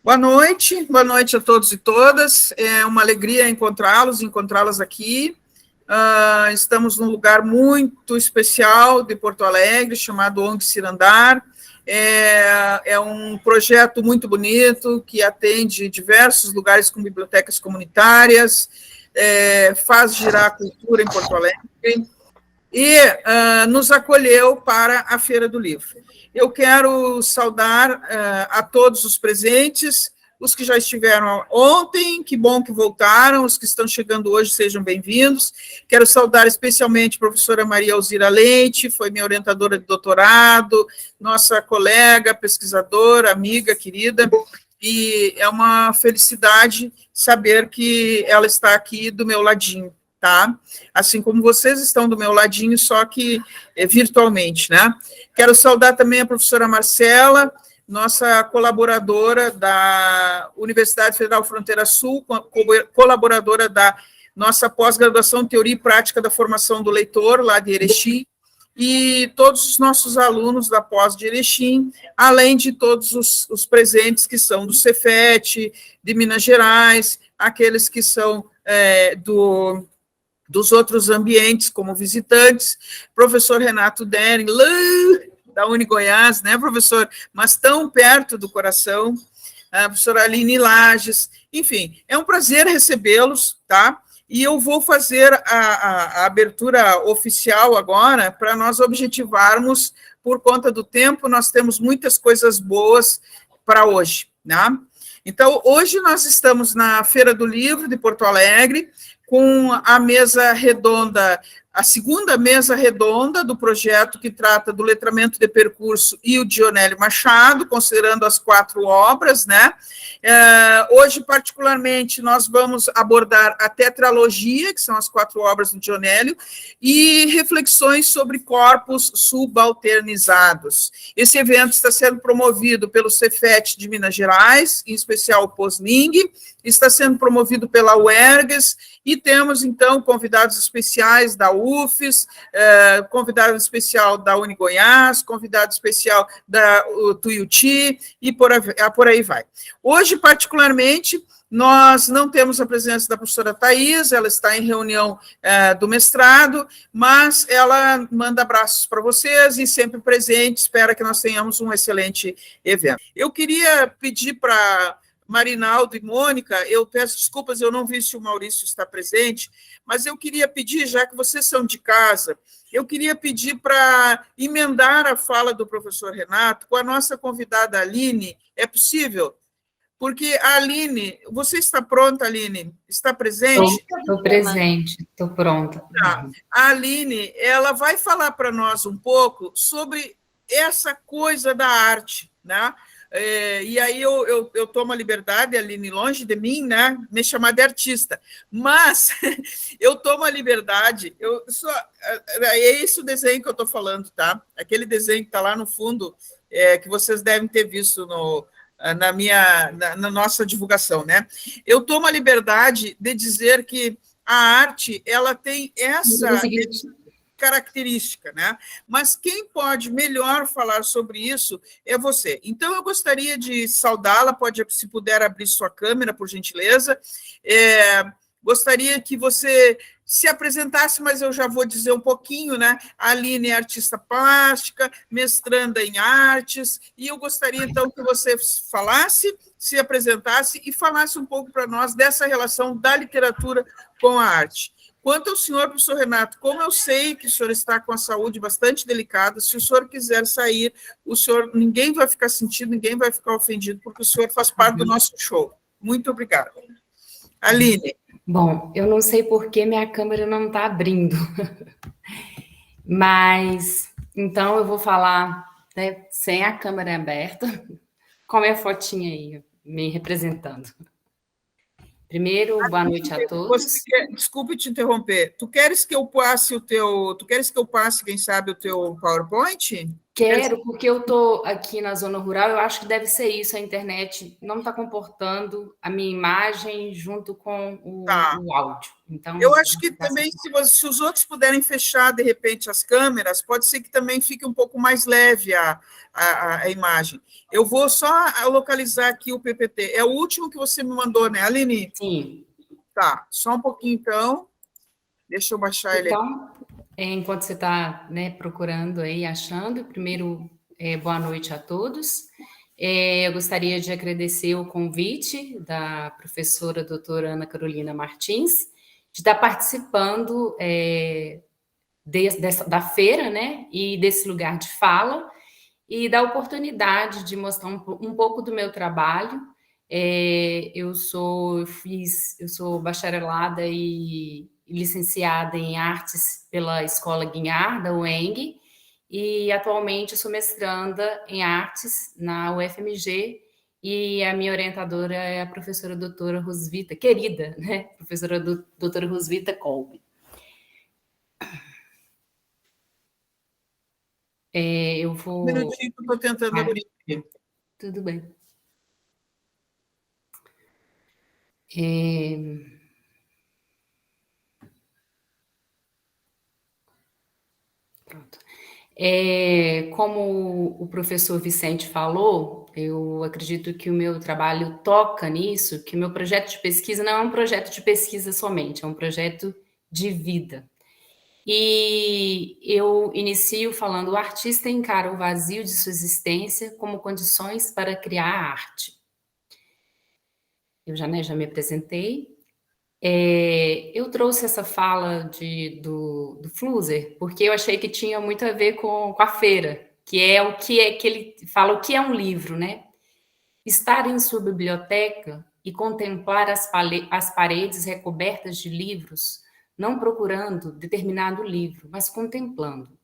Boa noite a todos e todas. É uma alegria encontrá-las aqui. Estamos num lugar muito especial de Porto Alegre, chamado ONG Cirandar. É um projeto muito bonito, que atende diversos lugares com bibliotecas comunitárias, faz girar a cultura em Porto Alegre, e nos acolheu para a Feira do Livro. Eu quero saudar a todos os presentes, os que já estiveram ontem, que bom que voltaram, os que estão chegando hoje, sejam bem-vindos. Quero saudar especialmente a professora Maria Alzira Leite, foi minha orientadora de doutorado, nossa colega, pesquisadora, amiga, querida, e é uma felicidade saber que ela está aqui do meu ladinho, tá? Assim como vocês estão do meu ladinho, só que virtualmente, né? Quero saudar também a professora Marcela, nossa colaboradora da Universidade Federal Fronteira Sul, colaboradora da nossa pós-graduação Teoria e Prática da Formação do Leitor, lá de Erechim, e todos os nossos alunos da pós de Erechim, além de todos os presentes que são do Cefet, de Minas Gerais, aqueles que são dos outros ambientes, como visitantes, professor Renato Dering, da UniGoiás, né, professor? Mas tão perto do coração, a professora Aline Lages, enfim, é um prazer recebê-los, tá? E eu vou fazer a abertura oficial agora, para nós objetivarmos, por conta do tempo, nós temos muitas coisas boas para hoje, né? Então, hoje nós estamos na Feira do Livro de Porto Alegre, com a mesa redonda, a segunda mesa redonda do projeto que trata do letramento de percurso e o Dionélio Machado, considerando as 4 obras, né? Hoje, particularmente, nós vamos abordar a tetralogia, que são as 4 obras do Dionélio, e reflexões sobre corpos subalternizados. Esse evento está sendo promovido pelo Cefet de Minas Gerais, em especial o POSNING, está sendo promovido pela UERGS, e temos, então, convidados especiais da UFES, convidado especial da UniGoiás, convidado especial da Tuiuti, e por aí vai. Hoje, particularmente, nós não temos a presença da professora Thais, ela está em reunião do mestrado, mas ela manda abraços para vocês e sempre presente, espera que nós tenhamos um excelente evento. Eu queria pedir para Marinaldo e Mônica, eu peço desculpas, eu não vi se o Maurício está presente, mas eu queria pedir, já que vocês são de casa, eu queria pedir para emendar a fala do professor Renato com a nossa convidada Aline, é possível? Porque a Aline, você está pronta, Aline? Está presente? Estou presente, estou pronta. Tá. A Aline, ela vai falar para nós um pouco sobre essa coisa da arte, né? E aí eu tomo a liberdade, Aline, longe de mim, né, me chamar de artista, mas eu tomo a liberdade, é esse o desenho que eu estou falando, tá? Aquele desenho que está lá no fundo, que vocês devem ter visto na nossa divulgação, né? Eu tomo a liberdade de dizer que a arte, ela tem essa característica, né? Mas quem pode melhor falar sobre isso é você. Então, eu gostaria de saudá-la, se puder abrir sua câmera, por gentileza. Gostaria que você se apresentasse, mas eu já vou dizer um pouquinho, né? A Aline é artista plástica, mestranda em artes, e eu gostaria, então, que você falasse, se apresentasse e falasse um pouco para nós dessa relação da literatura com a arte. Quanto ao senhor, professor Renato, como eu sei que o senhor está com a saúde bastante delicada, se o senhor quiser sair, ninguém vai ficar sentido, ninguém vai ficar ofendido, porque o senhor faz parte do nosso show. Muito obrigada. Aline. Bom, eu não sei por que minha câmera não está abrindo, mas, então, eu vou falar, né, sem a câmera aberta, com a minha fotinha aí, me representando. Primeiro, boa noite a todos. Desculpe te interromper. Tu queres que eu passe, quem sabe, o teu PowerPoint? Quero, porque eu estou aqui na zona rural, eu acho que deve ser isso, a internet não está comportando a minha imagem junto com Tá. o áudio. Então, Eu acho vou que ficar só... também, se os outros puderem fechar, de repente, as câmeras, pode ser que também fique um pouco mais leve a imagem. Eu vou só localizar aqui o PPT. É o último que você me mandou, né, Aline? Sim. Tá, só um pouquinho, então. Deixa eu baixar ele aqui. Então, enquanto você está, né, procurando aí, achando, primeiro, boa noite a todos. Eu gostaria de agradecer o convite da professora doutora Ana Carolina Martins, de estar participando da feira, né, e desse lugar de fala, e da oportunidade de mostrar um pouco do meu trabalho. Eu sou bacharelada e licenciada em artes pela Escola Guinhar, da UENG, e atualmente eu sou mestranda em artes na UFMG, e a minha orientadora é a professora doutora Rosvita, querida, né? Professora doutora Rosvita Kolbe. Eu vou... Um minutinho que eu estou tentando abrir aqui. Tudo bem. Pronto. Como o professor Vicente falou, eu acredito que o meu trabalho toca nisso, que o meu projeto de pesquisa não é um projeto de pesquisa somente, é um projeto de vida. E eu inicio falando: o artista encara o vazio de sua existência como condições para criar arte. Eu já me apresentei. Eu trouxe essa fala do Flusser, porque eu achei que tinha muito a ver com a feira, que ele fala o que é um livro, né? Estar em sua biblioteca e contemplar as paredes recobertas de livros, não procurando determinado livro, mas contemplando.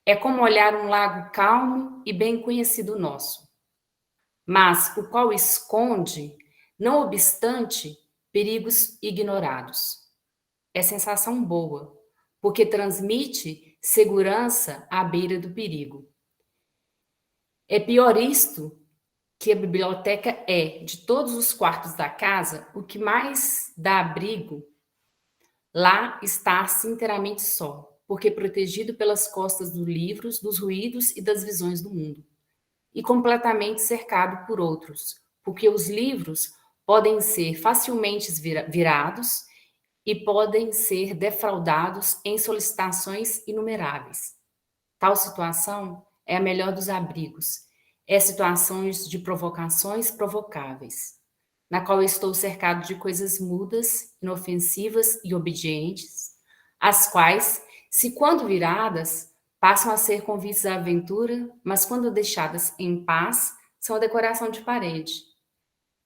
É como olhar um lago calmo e bem conhecido nosso, mas o qual esconde, não obstante, perigos ignorados. É sensação boa, porque transmite segurança à beira do perigo. É pior isto, que a biblioteca é, de todos os quartos da casa, o que mais dá abrigo. Lá está-se inteiramente só, porque protegido pelas costas dos livros, dos ruídos e das visões do mundo. E completamente cercado por outros, porque os livros podem ser facilmente virados e podem ser defraudados em solicitações inumeráveis. Tal situação é a melhor dos abrigos, é situações de provocações provocáveis, na qual estou cercado de coisas mudas, inofensivas e obedientes, as quais, se quando viradas, passam a ser convites à aventura, mas quando deixadas em paz, são a decoração de parede.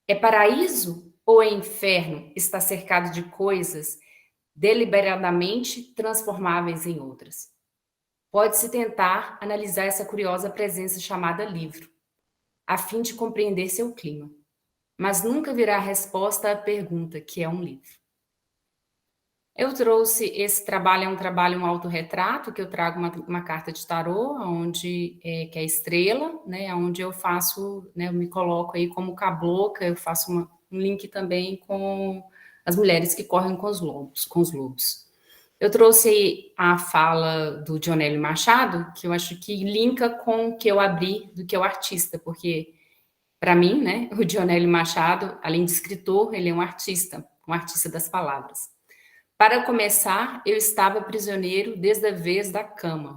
É paraíso ou é inferno estar cercado de coisas deliberadamente transformáveis em outras? Pode-se tentar analisar essa curiosa presença chamada livro, a fim de compreender seu clima, mas nunca virá a resposta à pergunta que é um livro. Eu trouxe esse trabalho, é um trabalho, um autorretrato, que eu trago uma carta de tarô, onde que é a estrela, né, onde eu faço, né, eu me coloco aí como cabocla, eu faço um link também com as mulheres que correm com os lobos. Eu trouxe a fala do Dionélio Machado, que eu acho que linka com o que eu abri do que é o artista, porque, para mim, né, o Dionélio Machado, além de escritor, ele é um artista das palavras. Para começar, eu estava prisioneiro desta vez da cama,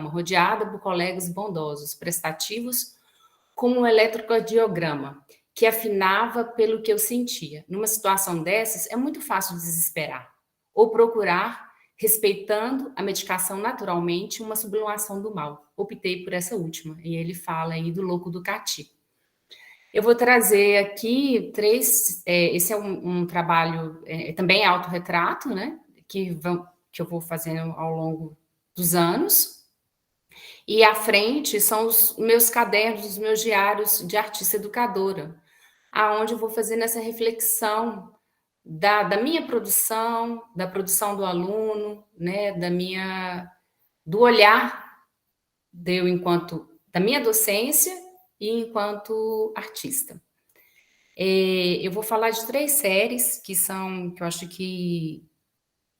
rodeada por colegas bondosos, prestativos, como um eletrocardiograma, que afinava pelo que eu sentia. Numa situação dessas, é muito fácil desesperar, ou procurar, respeitando a medicação naturalmente, uma sublimação do mal. Optei por essa última, e ele fala aí do louco do Cati. Eu vou trazer aqui esse é um trabalho, também é autorretrato, né, que eu vou fazendo ao longo dos anos, e à frente são os meus cadernos, os meus diários de artista educadora, aonde eu vou fazendo essa reflexão da minha produção, da produção do aluno, né, do olhar deu enquanto da minha docência e enquanto artista. Eu vou falar de 3 séries que eu acho que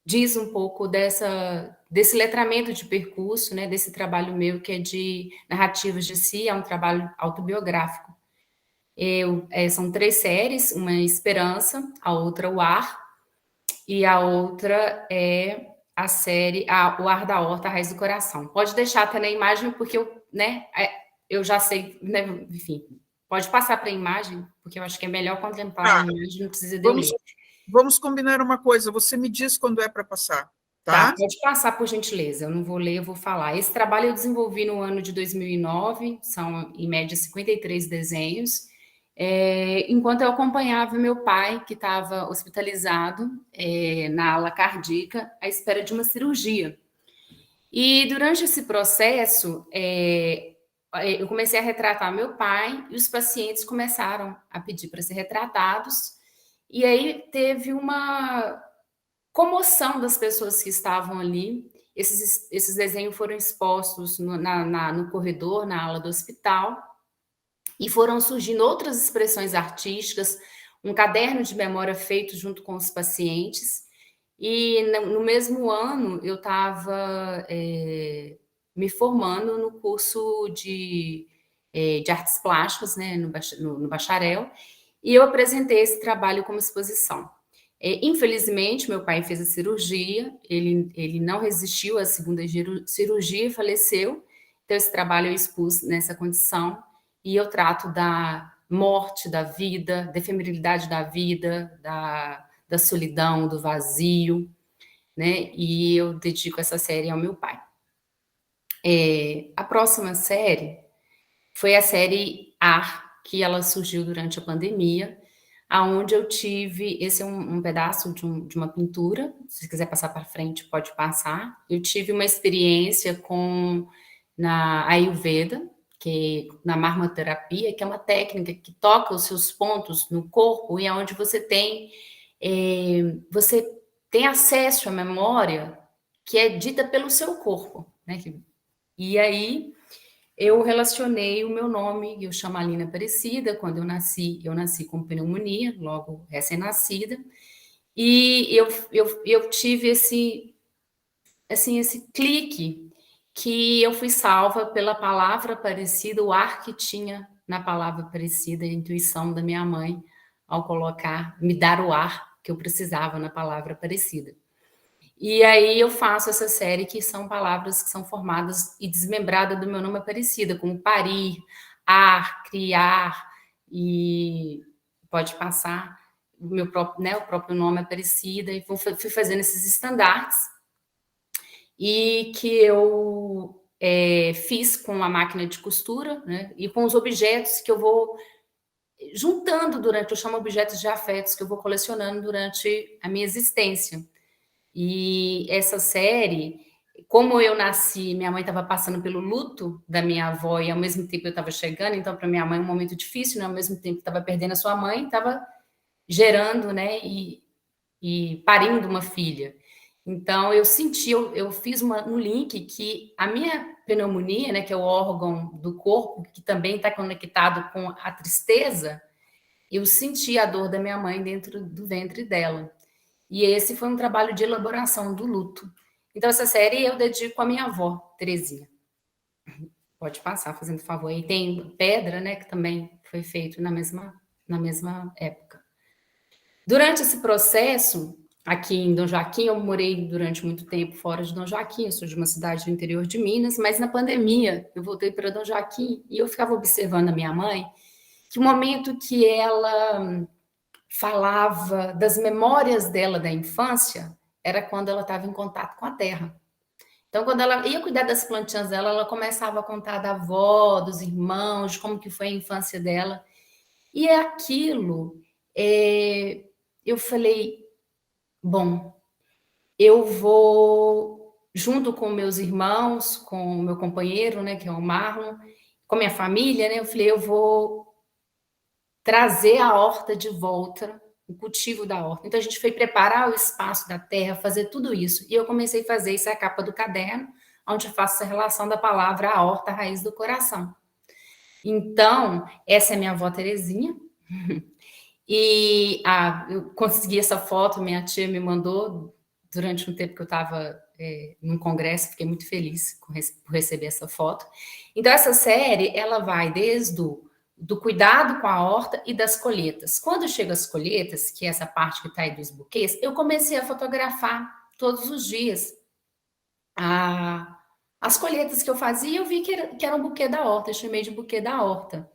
diz um pouco desse letramento de percurso, né, desse trabalho meu que é de narrativas de si, é um trabalho autobiográfico. São 3 séries, uma é Esperança, a outra O Ar, e a outra é a série O Ar da Horta, a Raiz do Coração. Pode deixar até na imagem, porque eu já sei, né, enfim, pode passar para a imagem, porque eu acho que é melhor contemplar a imagem, não precisa de eu ler. Vamos combinar uma coisa, você me diz quando é para passar, Tá, tá? pode passar, por gentileza, eu não vou ler, eu vou falar. Esse trabalho eu desenvolvi no ano de 2009, são, em média, 53 desenhos, enquanto eu acompanhava meu pai, que estava hospitalizado na ala cardíaca, à espera de uma cirurgia. E durante esse processo, eu comecei a retratar meu pai e os pacientes começaram a pedir para ser retratados. E aí teve uma comoção das pessoas que estavam ali. Esses desenhos foram expostos no corredor, na ala do hospital, e foram surgindo outras expressões artísticas, um caderno de memória feito junto com os pacientes. E no mesmo ano eu estava me formando no curso de artes plásticas, né, no bacharel, e eu apresentei esse trabalho como exposição. Infelizmente, meu pai fez a cirurgia, ele não resistiu à segunda cirurgia e faleceu, então esse trabalho eu expus nessa condição, e eu trato da morte, da vida, da efemeridade da vida, da solidão, do vazio, né? E eu dedico essa série ao meu pai. A próxima série foi a série Ar, que ela surgiu durante a pandemia, aonde eu tive, esse é um pedaço de uma pintura, se quiser passar para frente, pode passar. Eu tive uma experiência na Ayurveda, na marmoterapia, que é uma técnica que toca os seus pontos no corpo e onde você tem acesso à memória que é dita pelo seu corpo, né? E aí eu relacionei o meu nome, eu chamo Aline Aparecida. Quando eu nasci com pneumonia, logo recém-nascida, e eu tive esse clique, que eu fui salva pela palavra Aparecida, o ar que tinha na palavra Aparecida, a intuição da minha mãe, ao me dar o ar que eu precisava na palavra Aparecida. E aí eu faço essa série que são palavras que são formadas e desmembradas do meu nome Aparecida, como parir, ar, criar, e pode passar o próprio nome Aparecida, e fui fazendo esses estandartes, e que eu fiz com a máquina de costura, né, e com os objetos que eu vou juntando eu chamo objetos de afetos, que eu vou colecionando durante a minha existência. E essa série, como eu nasci, minha mãe estava passando pelo luto da minha avó e ao mesmo tempo eu estava chegando, então para minha mãe um momento difícil, né? Ao mesmo tempo que estava perdendo a sua mãe, estava gerando, né? E parindo uma filha. Então eu fiz um link que a minha pneumonia, né? Que é o órgão do corpo que também está conectado com a tristeza, eu senti a dor da minha mãe dentro do ventre dela. E esse foi um trabalho de elaboração do luto. Então, essa série eu dedico à minha avó, Terezinha. Pode passar, fazendo favor. E tem Pedra, né, que também foi feito na mesma época. Durante esse processo, aqui em Dom Joaquim, eu morei durante muito tempo fora de Dom Joaquim, eu sou de uma cidade do interior de Minas, mas na pandemia eu voltei para Dom Joaquim e eu ficava observando a minha mãe, que o momento que ela falava das memórias dela da infância era quando ela estava em contato com a terra. Então, quando ela ia cuidar das plantinhas dela, ela começava a contar da avó, dos irmãos, de como que foi a infância dela. E aquilo, eu falei, bom, eu vou, junto com meus irmãos, com o meu companheiro, né, que é o Marlon, com minha família, né, eu falei, eu vou trazer a horta de volta, o cultivo da horta. Então, a gente foi preparar o espaço da terra, fazer tudo isso. E eu comecei a fazer isso, a capa do caderno, onde eu faço essa relação da palavra aorta, raiz do coração. Então, essa é minha avó Terezinha. E eu consegui essa foto, minha tia me mandou durante um tempo que eu estava num congresso, fiquei muito feliz por receber essa foto. Então, essa série, ela vai desde do cuidado com a horta e das colheitas. Quando chega as colheitas, que é essa parte que está aí dos buquês, eu comecei a fotografar todos os dias as colheitas que eu fazia. Eu vi que era um buquê da horta, eu chamei de buquê da horta.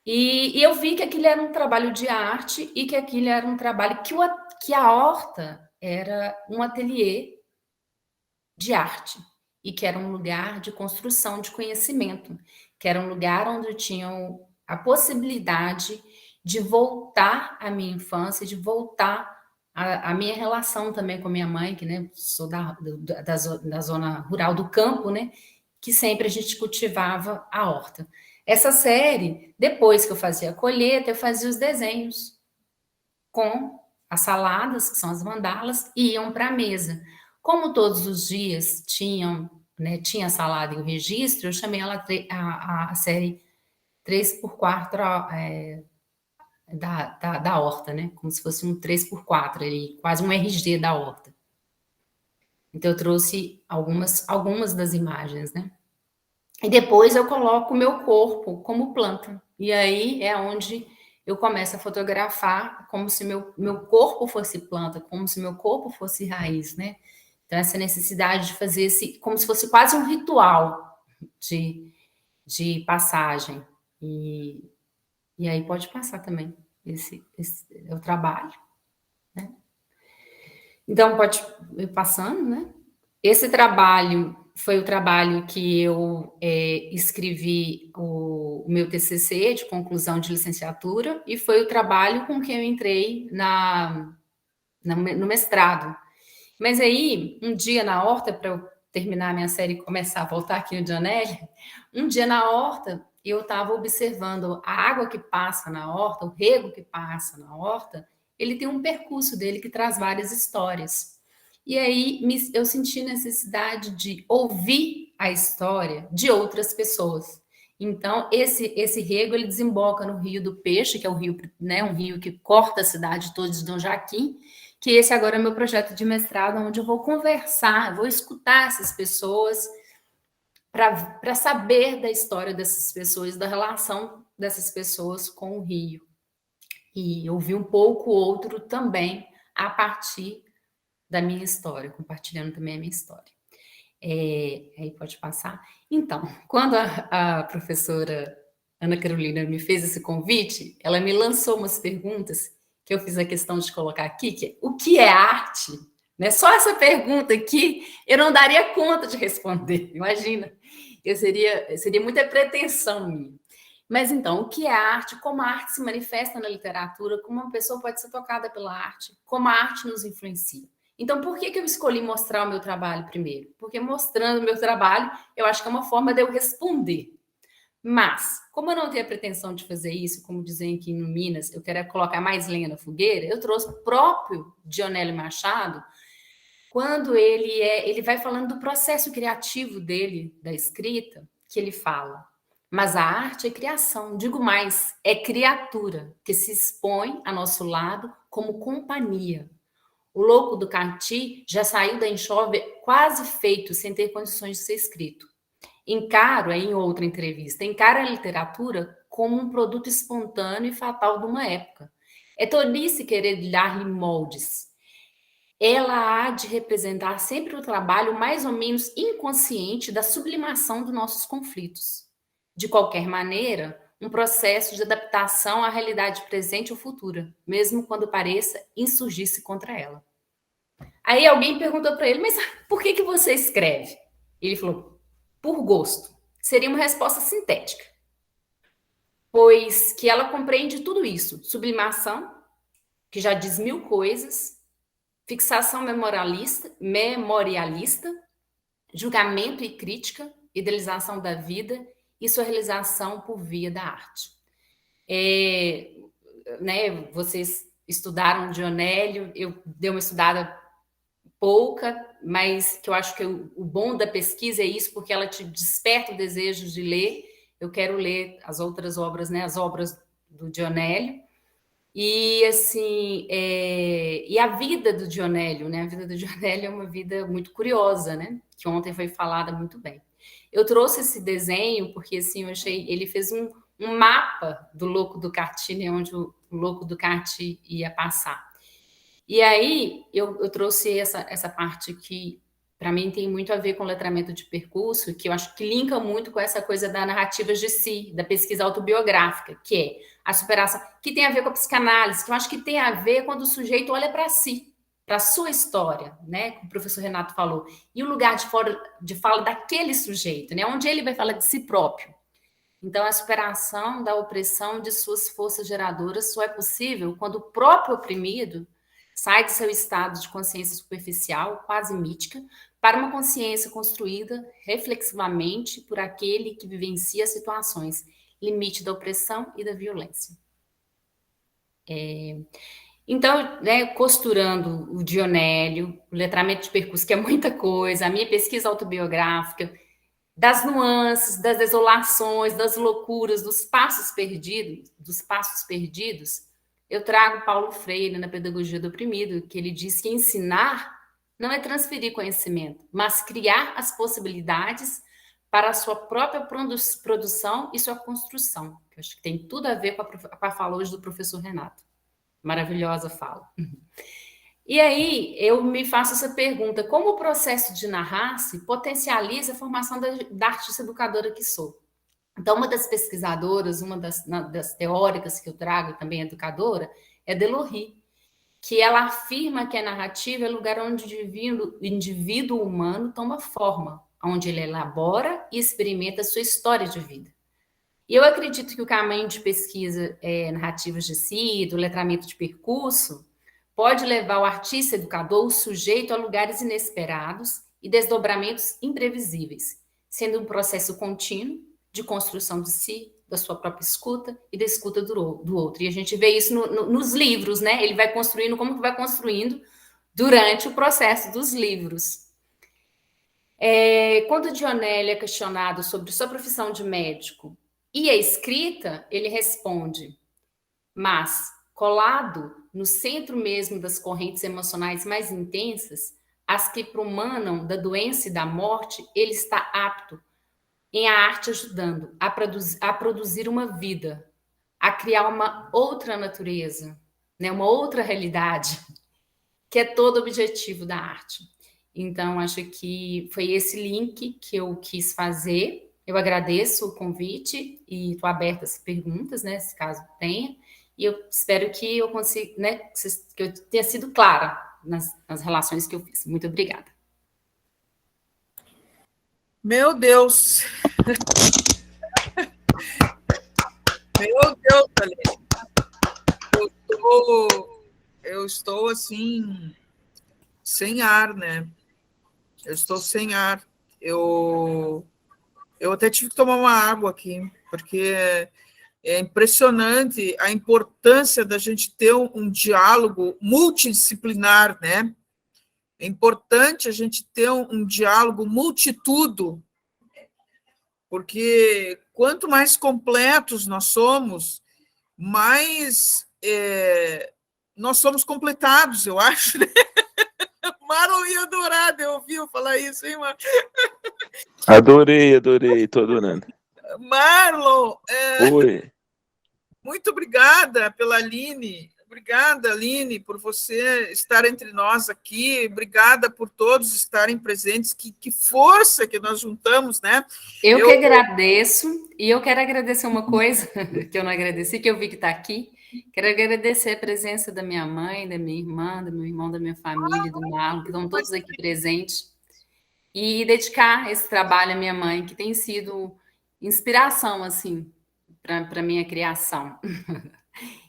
E eu vi que aquilo era um trabalho de arte e que aquilo era um trabalho que a horta era um ateliê de arte e que era um lugar de construção de conhecimento, que era um lugar onde tinham a possibilidade de voltar à minha infância, de voltar à minha relação também com a minha mãe, que, né, sou da zona rural do campo, né, que sempre a gente cultivava a horta. Essa série, depois que eu fazia a colheita, eu fazia os desenhos com as saladas, que são as mandalas, e iam para a mesa. Como todos os dias tinha a salada e o registro, eu chamei ela a série 3x4 da horta, né? Como se fosse um 3x4, ali, quase um RG da horta. Então, eu trouxe algumas das imagens, né? E depois eu coloco o meu corpo como planta. E aí é onde eu começo a fotografar como se meu corpo fosse planta, como se meu corpo fosse raiz, né? Então, essa necessidade de fazer como se fosse quase um ritual de passagem. E aí pode passar também. Esse é o trabalho, né? Então, pode ir passando, né? Esse trabalho foi o trabalho que eu escrevi o meu TCC de conclusão de licenciatura e foi o trabalho com que eu entrei no mestrado. Mas aí, um dia na horta, para eu terminar a minha série e começar a voltar aqui no Dionélio, um dia na horta, eu estava observando a água que passa na horta, o rego que passa na horta, ele tem um percurso dele que traz várias histórias. E aí eu senti necessidade de ouvir a história de outras pessoas. Então, esse rego, ele desemboca no Rio do Peixe, que é o rio, né, um rio que corta a cidade toda de Dom Jaquim, que esse agora é meu projeto de mestrado, onde eu vou conversar, vou escutar essas pessoas para saber da história dessas pessoas, da relação dessas pessoas com o rio. E ouvir um pouco o outro também a partir da minha história, compartilhando também a minha história. Aí pode passar. Então, quando a professora Ana Carolina me fez esse convite, ela me lançou umas perguntas que eu fiz a questão de colocar aqui, que é, o que é arte? Né? Só essa pergunta aqui, eu não daria conta de responder, imagina. Seria muita pretensão minha. Mas então, o que é arte? Como a arte se manifesta na literatura? Como uma pessoa pode ser tocada pela arte? Como a arte nos influencia? Então, por que eu escolhi mostrar o meu trabalho primeiro? Porque mostrando o meu trabalho, eu acho que é uma forma de eu responder. Mas, como eu não tenho a pretensão de fazer isso, como dizem aqui no Minas, eu quero colocar mais lenha na fogueira, eu trouxe o próprio Dionélio Machado, quando ele vai falando do processo criativo dele, da escrita, que ele fala. Mas a arte é criação, digo mais, é criatura, que se expõe a nosso lado como companhia. O Louco do Cati já saiu da enxove quase feito, sem ter condições de ser escrito. Em outra entrevista, encara a literatura como um produto espontâneo e fatal de uma época. É tolice querer dar-lhe moldes. Ela há de representar sempre o trabalho mais ou menos inconsciente da sublimação dos nossos conflitos. De qualquer maneira, um processo de adaptação à realidade presente ou futura, mesmo quando pareça insurgir-se contra ela. Aí alguém perguntou para ele, mas por que você escreve? Ele falou, por gosto. Seria uma resposta sintética, pois que ela compreende tudo isso, sublimação, que já diz 1000 coisas, fixação memorialista, julgamento e crítica, idealização da vida e sua realização por via da arte. Vocês estudaram Dionélio, eu dei uma estudada pouca, mas que eu acho que o bom da pesquisa é isso, porque ela te desperta o desejo de ler. Eu quero ler as outras obras, né, as obras do Dionélio. E assim, e a vida do Dionélio, né? A vida do Dionélio é uma vida muito curiosa, né? Que ontem foi falada muito bem. Eu trouxe esse desenho porque assim, eu achei, ele fez um mapa do Louco do Carti, né? Onde o Louco do Carti ia passar. E aí eu trouxe essa parte que para mim tem muito a ver com letramento de percurso, que eu acho que linka muito com essa coisa da narrativa de si, da pesquisa autobiográfica, que é a superação, que tem a ver com a psicanálise, que eu acho que tem a ver quando o sujeito olha para si, para a sua história, né? Como o professor Renato falou, e o lugar de fala daquele sujeito, né? Onde ele vai falar de si próprio. Então, a superação da opressão de suas forças geradoras só é possível quando o próprio oprimido sai de seu estado de consciência superficial, quase mítica, para uma consciência construída reflexivamente por aquele que vivencia situações, limite da opressão e da violência. Então, né, costurando o Dionélio, o letramento de percurso, que é muita coisa, a minha pesquisa autobiográfica, das nuances, das desolações, das loucuras, dos passos perdidos, eu trago Paulo Freire na Pedagogia do Oprimido, que ele diz que ensinar não é transferir conhecimento, mas criar as possibilidades para a sua própria produção e sua construção. Eu acho que tem tudo a ver com a fala hoje do professor Renato. Maravilhosa fala. E aí eu me faço essa pergunta: como o processo de narrar-se potencializa a formação da artista educadora que sou? Então, uma das pesquisadoras, uma das teóricas que eu trago, também educadora, é Delohry, que ela afirma que a narrativa é o lugar onde o indivíduo humano toma forma, onde ele elabora e experimenta a sua história de vida. E eu acredito que o caminho de pesquisa narrativas de si, do letramento de percurso, pode levar o artista educador, o sujeito, a lugares inesperados e desdobramentos imprevisíveis, sendo um processo contínuo de construção de si, da sua própria escuta e da escuta do outro. E a gente vê isso nos livros, né? Ele vai construindo, como que vai construindo durante o processo dos livros. Quando Dionélio é questionado sobre sua profissão de médico e a escrita, ele responde: mas, colado no centro mesmo das correntes emocionais mais intensas, as que promanam da doença e da morte, ele está apto, em a arte ajudando a produzir uma vida, a criar uma outra natureza, né, uma outra realidade, que é todo o objetivo da arte. Então, acho que foi esse link que eu quis fazer. Eu agradeço o convite e estou aberta às perguntas, né, se caso tenha. E eu espero que eu consiga, né, que eu tenha sido clara nas relações que eu fiz. Muito obrigada. Meu Deus! Meu Deus, Aline. Eu estou assim, sem ar, né? Eu estou sem ar. Eu até tive que tomar uma água aqui, porque é impressionante a importância da gente ter um diálogo multidisciplinar, né? É importante a gente ter um diálogo multitudo, porque quanto mais completos nós somos, mais nós somos completados, eu acho. Né? Marlon ia adorar de ouvir eu falar isso, hein, Marlon? Adorei, tô adorando. Marlon, Oi. Muito obrigada pela Aline. Obrigada, Aline, por você estar entre nós aqui. Obrigada por todos estarem presentes. Que força que nós juntamos, né? Eu que agradeço. E eu quero agradecer uma coisa que eu não agradeci, que eu vi que está aqui. Quero agradecer a presença da minha mãe, da minha irmã, do meu irmão, da minha família, do Marlon, que estão todos aqui presentes. E dedicar esse trabalho à minha mãe, que tem sido inspiração, assim, para a minha criação.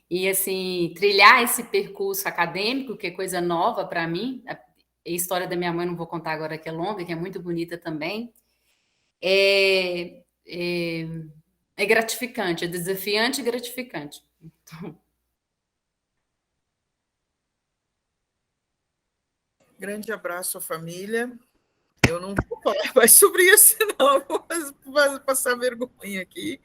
E, assim, trilhar esse percurso acadêmico, que é coisa nova para mim, a história da minha mãe não vou contar agora, que é longa, que é muito bonita também, é gratificante, é desafiante e gratificante. Então... Grande abraço à família. Eu não vou falar mais sobre isso, não. Vou passar vergonha aqui.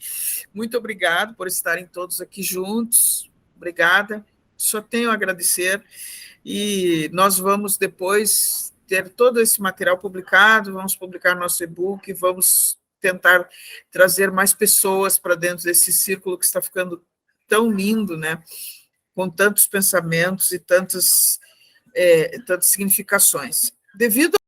Muito obrigado por estarem todos aqui juntos. Obrigada. Só tenho a agradecer. E nós vamos depois ter todo esse material publicado, vamos publicar nosso e-book, vamos tentar trazer mais pessoas para dentro desse círculo que está ficando tão lindo, né? Com tantos pensamentos e tantas significações. Devido a